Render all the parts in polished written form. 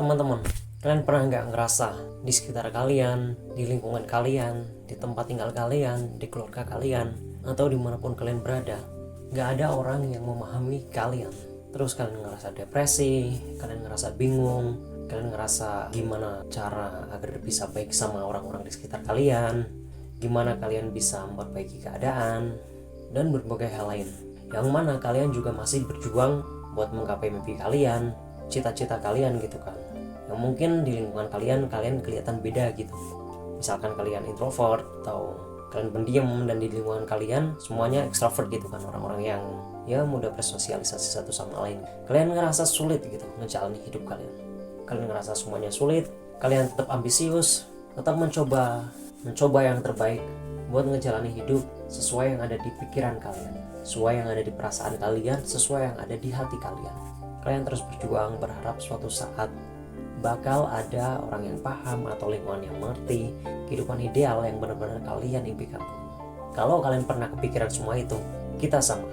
Teman-teman, kalian pernah nggak ngerasa di sekitar kalian, di lingkungan kalian, di tempat tinggal kalian, di keluarga kalian, atau dimanapun kalian berada, nggak ada orang yang memahami kalian? Terus kalian ngerasa depresi, kalian ngerasa bingung, kalian ngerasa gimana cara agar bisa baik sama orang-orang di sekitar kalian, gimana kalian bisa memperbaiki keadaan, dan berbagai hal lain. Yang mana kalian juga masih berjuang buat menggapai mimpi kalian, cita-cita kalian gitu kan. Yang mungkin di lingkungan kalian kelihatan beda gitu. Misalkan kalian introvert atau kalian pendiam, dan di lingkungan kalian semuanya extrovert gitu kan, orang-orang yang ya mudah bersosialisasi satu sama lain. Kalian ngerasa sulit gitu menjalani hidup kalian. Kalian ngerasa semuanya sulit, kalian tetap ambisius, tetap mencoba yang terbaik buat ngejalani hidup sesuai yang ada di pikiran kalian, sesuai yang ada di perasaan kalian, sesuai yang ada di hati kalian. Kalian terus berjuang berharap suatu saat bakal ada orang yang paham atau lingkungan yang mengerti kehidupan ideal yang benar-benar kalian impikan. Kalau kalian pernah kepikiran semua itu, kita sama.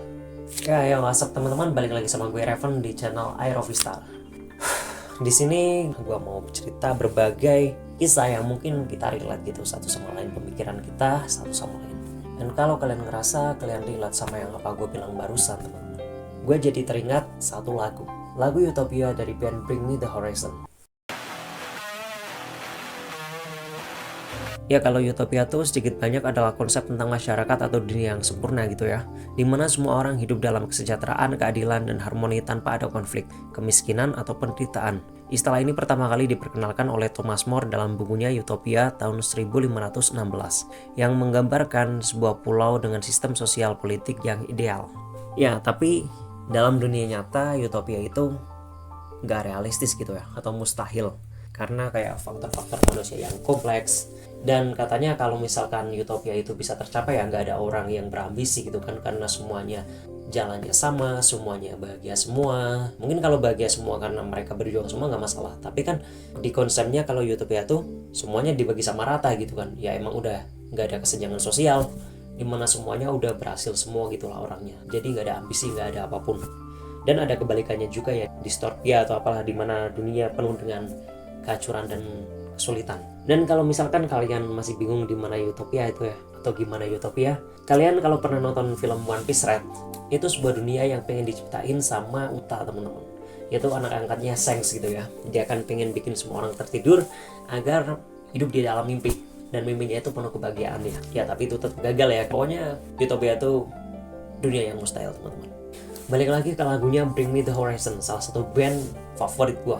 Ya WhatsApp teman-teman, balik lagi sama gue Raven di channel Air of Star. Di sini gue mau cerita berbagai kisah yang mungkin kita relate gitu satu sama lain, pemikiran kita satu sama lain. Dan kalau kalian ngerasa kalian relate sama yang apa gue bilang barusan teman-teman, gue jadi teringat satu lagu Utopia dari band Bring Me The Horizon. Ya, kalau utopia tuh sedikit banyak adalah konsep tentang masyarakat atau dunia yang sempurna gitu ya, dimana semua orang hidup dalam kesejahteraan, keadilan, dan harmoni tanpa ada konflik, kemiskinan, atau penderitaan. Istilah ini pertama kali diperkenalkan oleh Thomas More dalam bukunya Utopia tahun 1516 yang menggambarkan sebuah pulau dengan sistem sosial politik yang ideal. Ya, tapi dalam dunia nyata utopia itu nggak realistis gitu ya, atau mustahil, karena kayak faktor-faktor manusia yang kompleks. Dan katanya kalau misalkan utopia itu bisa tercapai ya nggak ada orang yang berambisi gitu kan, karena semuanya jalannya sama, semuanya bahagia semua. Mungkin kalau bahagia semua karena mereka berjuang semua nggak masalah, tapi kan di konsepnya kalau utopia tuh semuanya dibagi sama rata gitu kan, ya emang udah nggak ada kesenjangan sosial, dimana semuanya udah berhasil semua gitulah orangnya, jadi nggak ada ambisi, nggak ada apapun. Dan ada kebalikannya juga ya, distopia atau apalah, dimana dunia penuh dengan kehancuran dan kesulitan. Dan kalau misalkan kalian masih bingung di mana utopia itu ya, atau gimana utopia, kalian kalau pernah nonton film One Piece Red, itu sebuah dunia yang pengen diciptain sama Uta teman-teman, yaitu anak angkatnya Shanks gitu ya. Dia akan pengen bikin semua orang tertidur agar hidup di dalam mimpi, dan mimpinya itu penuh kebahagiaan ya. Tapi itu tetap gagal ya. Pokoknya utopia itu dunia yang mustahil teman-teman. Balik lagi ke lagunya Bring Me The Horizon, salah satu band favorit gua.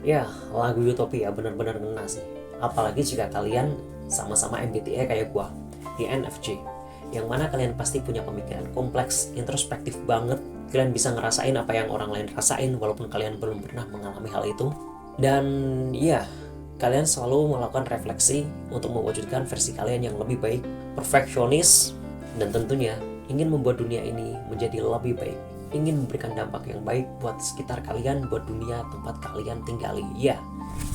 Ya, lagu Utopia benar-benar ngena sih. Apalagi jika kalian sama-sama MBTI kayak gua, INFJ, yang mana kalian pasti punya pemikiran kompleks, introspektif banget. Kalian bisa ngerasain apa yang orang lain rasain walaupun kalian belum pernah mengalami hal itu. Dan ya, kalian selalu melakukan refleksi untuk mewujudkan versi kalian yang lebih baik, perfeksionis, dan tentunya ingin membuat dunia ini menjadi lebih baik, ingin memberikan dampak yang baik buat sekitar kalian, buat dunia tempat kalian tinggali. Ya,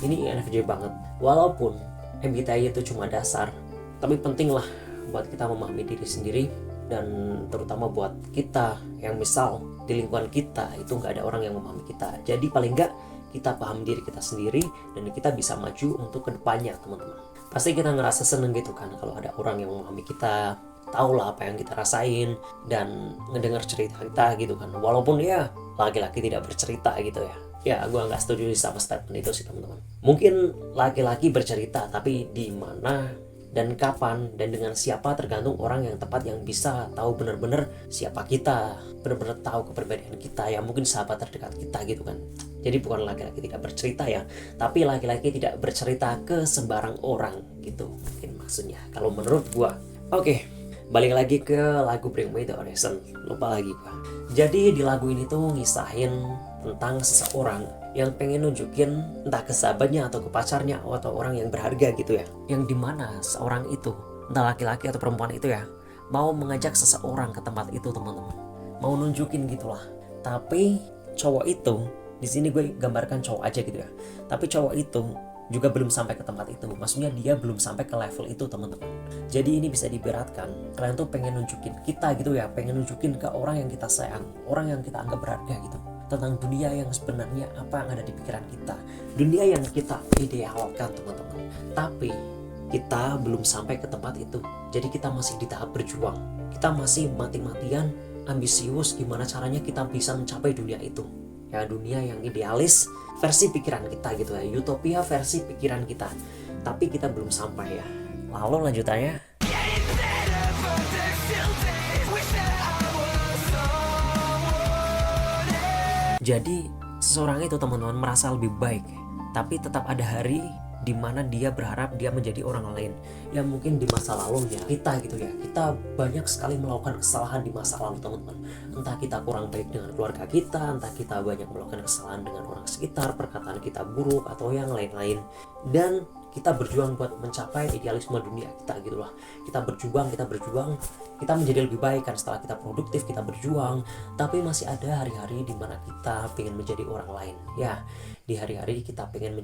ini INFJ banget. Walaupun MBTI itu cuma dasar, tapi penting lah buat kita memahami diri sendiri, dan terutama buat kita yang misal di lingkungan kita itu nggak ada orang yang memahami kita. Jadi paling nggak kita paham diri kita sendiri, dan kita bisa maju untuk kedepannya teman-teman. Pasti kita ngerasa seneng gitu kan kalau ada orang yang memahami kita, tahu lah apa yang kita rasain, dan ngedengar cerita kita gitu kan. Walaupun ya laki-laki tidak bercerita gitu ya. Ya, gue nggak setuju sama statement itu sih teman-teman. Mungkin laki-laki bercerita, tapi di mana dan kapan dan dengan siapa tergantung orang yang tepat yang bisa tahu benar-benar siapa kita, benar-benar tahu kepribadian kita, ya mungkin sahabat terdekat kita gitu kan. Jadi bukan laki-laki tidak bercerita ya, tapi laki-laki tidak bercerita ke sembarang orang gitu mungkin maksudnya kalau menurut gue. Oke, balik lagi ke lagu Bring Me The Horizon. Lupa lagi gua. Jadi di lagu ini tuh ngisahin tentang seseorang yang pengen nunjukin entah ke sahabatnya atau ke pacarnya atau orang yang berharga gitu ya, yang dimana seorang itu, entah laki-laki atau perempuan itu ya, mau mengajak seseorang ke tempat itu teman-teman, mau nunjukin gitulah. Tapi cowok itu, di sini gue gambarkan cowok aja gitu ya, tapi cowok itu juga belum sampai ke tempat itu. Maksudnya dia belum sampai ke level itu teman-teman. Jadi ini bisa diberatkan, kalian tuh pengen nunjukin kita gitu ya, pengen nunjukin ke orang yang kita sayang, orang yang kita anggap berharga gitu, tentang dunia yang sebenarnya apa yang ada di pikiran kita, dunia yang kita idealkan teman-teman. Tapi kita belum sampai ke tempat itu, jadi kita masih di tahap berjuang. Kita masih mati-matian ambisius gimana caranya kita bisa mencapai dunia itu, ya dunia yang idealis versi pikiran kita gitu ya, utopia versi pikiran kita. Tapi kita belum sampai ya. Lalu lanjutannya, jadi seseorang itu teman-teman merasa lebih baik, tapi tetap ada hari di mana dia berharap dia menjadi orang lain. Ya mungkin di masa lalunya kita gitu ya, kita banyak sekali melakukan kesalahan di masa lalu teman-teman. Entah kita kurang baik dengan keluarga kita, entah kita banyak melakukan kesalahan dengan orang sekitar, perkataan kita buruk atau yang lain-lain. Dan kita berjuang buat mencapai idealisme dunia kita gitu lah. Kita berjuang, kita menjadi lebih baik kan setelah kita produktif, kita berjuang. Tapi masih ada hari-hari di mana kita pengen menjadi orang lain. Ya, di hari-hari kita pengen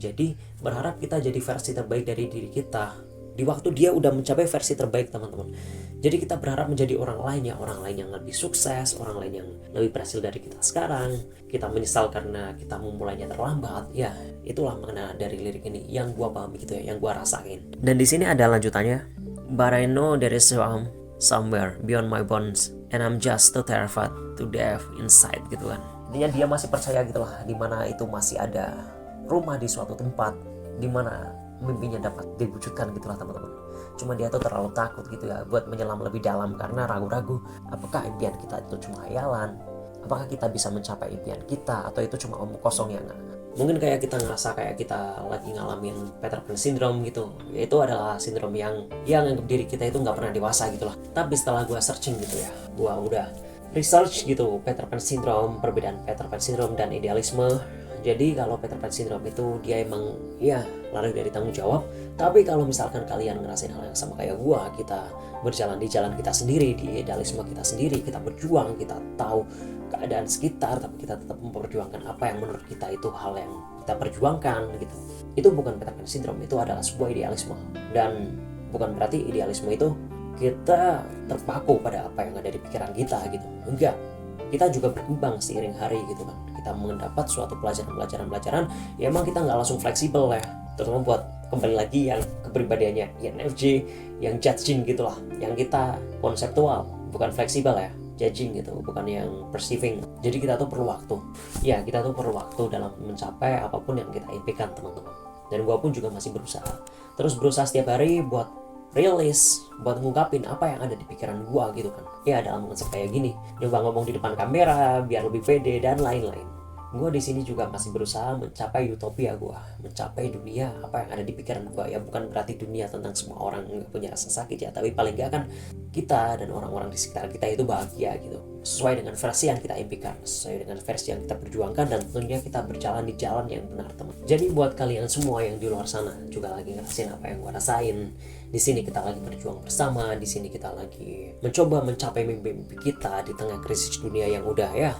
berharap kita jadi versi terbaik dari diri kita. Di waktu dia udah mencapai versi terbaik teman-teman. Jadi kita berharap menjadi orang lain ya, orang lain yang lebih sukses, orang lain yang lebih berhasil dari kita sekarang. Kita menyesal karena kita memulainya terlambat. Ya, itulah makna dari lirik ini yang gua pahami gitu ya, yang gua rasain. Dan di sini ada lanjutannya. But I know there is somewhere beyond my bones and I'm just too terrified to death inside gitu kan. Intinya dia masih percaya gitu lah, di mana itu masih ada rumah di suatu tempat di mana mimpinya dapat diwujudkan gitulah teman-teman. Cuma dia tuh terlalu takut gitu ya buat menyelam lebih dalam karena ragu-ragu apakah impian kita itu cuma hayalan, apakah kita bisa mencapai impian kita atau itu cuma omong kosong ya. Mungkin kayak kita ngerasa kayak kita lagi ngalamin Peter Pan syndrome gitu. Itu adalah sindrom yang anggap diri kita itu nggak pernah dewasa gitulah. Tapi setelah gue searching gitu ya, gue udah research gitu Peter Pan syndrome, perbedaan Peter Pan syndrome dan idealisme. Jadi kalau Peter Pan syndrome itu dia emang ya lari dari tanggung jawab. Tapi kalau misalkan kalian ngerasain hal yang sama kayak gua, kita berjalan di jalan kita sendiri, di idealisme kita sendiri, kita berjuang, kita tahu keadaan sekitar, tapi kita tetap memperjuangkan apa yang menurut kita itu hal yang kita perjuangkan gitu. Itu bukan Peter Pan syndrome, itu adalah sebuah idealisme. Dan bukan berarti idealisme itu kita terpaku pada apa yang ada di pikiran kita gitu. Enggak. Kita juga berkembang seiring hari gitu kan. Kita mendapat suatu pelajaran ya emang kita nggak langsung fleksibel ya, terutama buat kembali lagi yang kepribadiannya INFJ, yang judging gitulah, yang kita konseptual bukan fleksibel ya, judging gitu, bukan yang perceiving. Jadi kita tuh perlu waktu ya, kita tuh perlu waktu dalam mencapai apapun yang kita impikan teman-teman. Dan gue pun juga masih berusaha setiap hari buat rilis, buat ngungkapin apa yang ada di pikiran gua gitu kan. Ya dalam konsep kayak gini, nyoba ngomong di depan kamera biar lebih pede dan lain-lain. Gua di sini juga masih berusaha mencapai utopia gua, mencapai dunia apa yang ada di pikiran gua. Ya bukan berarti dunia tentang semua orang nggak punya rasa sakit ya, tapi paling nggak kan kita dan orang-orang di sekitar kita itu bahagia gitu, sesuai dengan versi yang kita impikan, sesuai dengan versi yang kita perjuangkan, dan tentunya kita berjalan di jalan yang benar teman. Jadi buat kalian semua yang di luar sana juga lagi ngerasain apa yang gua rasain, di sini kita lagi berjuang bersama, di sini kita lagi mencoba mencapai mimpi-mimpi kita di tengah krisis dunia yang udah ya.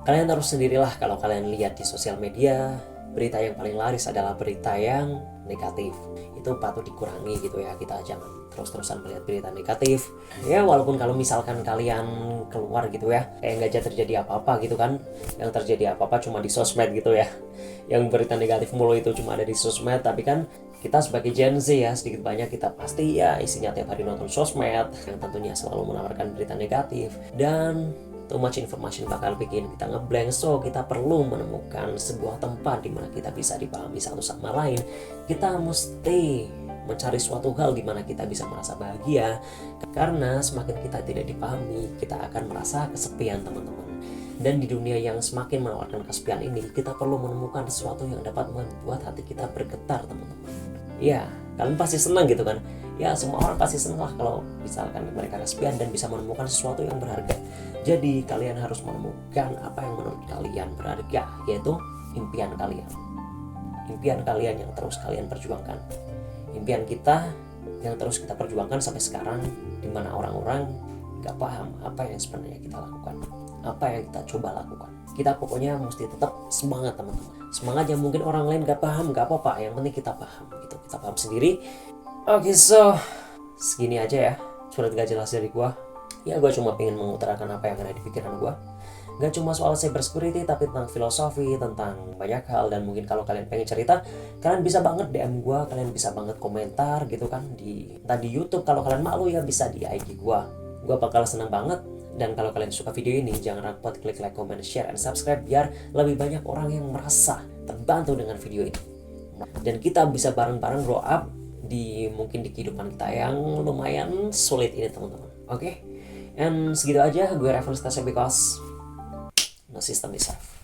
Kalian taruh sendirilah kalau kalian lihat di sosial media, berita yang paling laris adalah berita yang negatif. Itu patut dikurangi gitu ya, kita jangan terus-terusan melihat berita negatif. Ya walaupun kalau misalkan kalian keluar gitu ya, kayak nggak terjadi apa-apa gitu kan, yang terjadi apa-apa cuma di sosmed gitu ya. Yang berita negatif mulu itu cuma ada di sosmed, tapi kan kita sebagai Gen Z ya, sedikit banyak kita pasti ya isinya tiap hari nonton sosmed yang tentunya selalu menawarkan berita negatif, dan too much information bakal bikin kita ngeblank. So kita perlu menemukan sebuah tempat di mana kita bisa dipahami satu sama lain. Kita mesti mencari suatu hal di mana kita bisa merasa bahagia, karena semakin kita tidak dipahami, kita akan merasa kesepian teman-teman. Dan di dunia yang semakin menawarkan kesepian ini, kita perlu menemukan sesuatu yang dapat membuat hati kita bergetar teman-teman. Ya, kalian pasti senang gitu kan. Ya, semua orang pasti senang lah kalau misalkan mereka kesepian dan bisa menemukan sesuatu yang berharga. Jadi kalian harus menemukan apa yang menurut kalian berharga, yaitu impian kalian. Impian kalian yang terus kalian perjuangkan. Impian kita yang terus kita perjuangkan sampai sekarang, di mana orang-orang gak paham apa yang sebenarnya kita lakukan, apa yang kita coba lakukan. Kita pokoknya mesti tetap semangat teman-teman. Semangat yang mungkin orang lain gak paham, gak apa-apa, yang penting kita paham gitu. Kita paham sendiri. Oke, so segini aja ya, surat gak jelas dari gua. Ya gua cuma pengen mengutarakan apa yang ada di pikiran gua. Gak cuma soal cybersecurity, tapi tentang filosofi, tentang banyak hal. Dan mungkin kalau kalian pengen cerita, kalian bisa banget DM gue, kalian bisa banget komentar gitu kan, entah di YouTube. Kalau kalian malu ya bisa di IG gue. Gue bakal seneng banget. Dan kalau kalian suka video ini, jangan lupa klik like, comment, share, and subscribe biar lebih banyak orang yang merasa terbantu dengan video ini. Dan kita bisa bareng-bareng grow up mungkin di kehidupan kita yang lumayan sulit ini teman-teman. Oke? And segitu aja, gue Revan Stasya because no system is safe.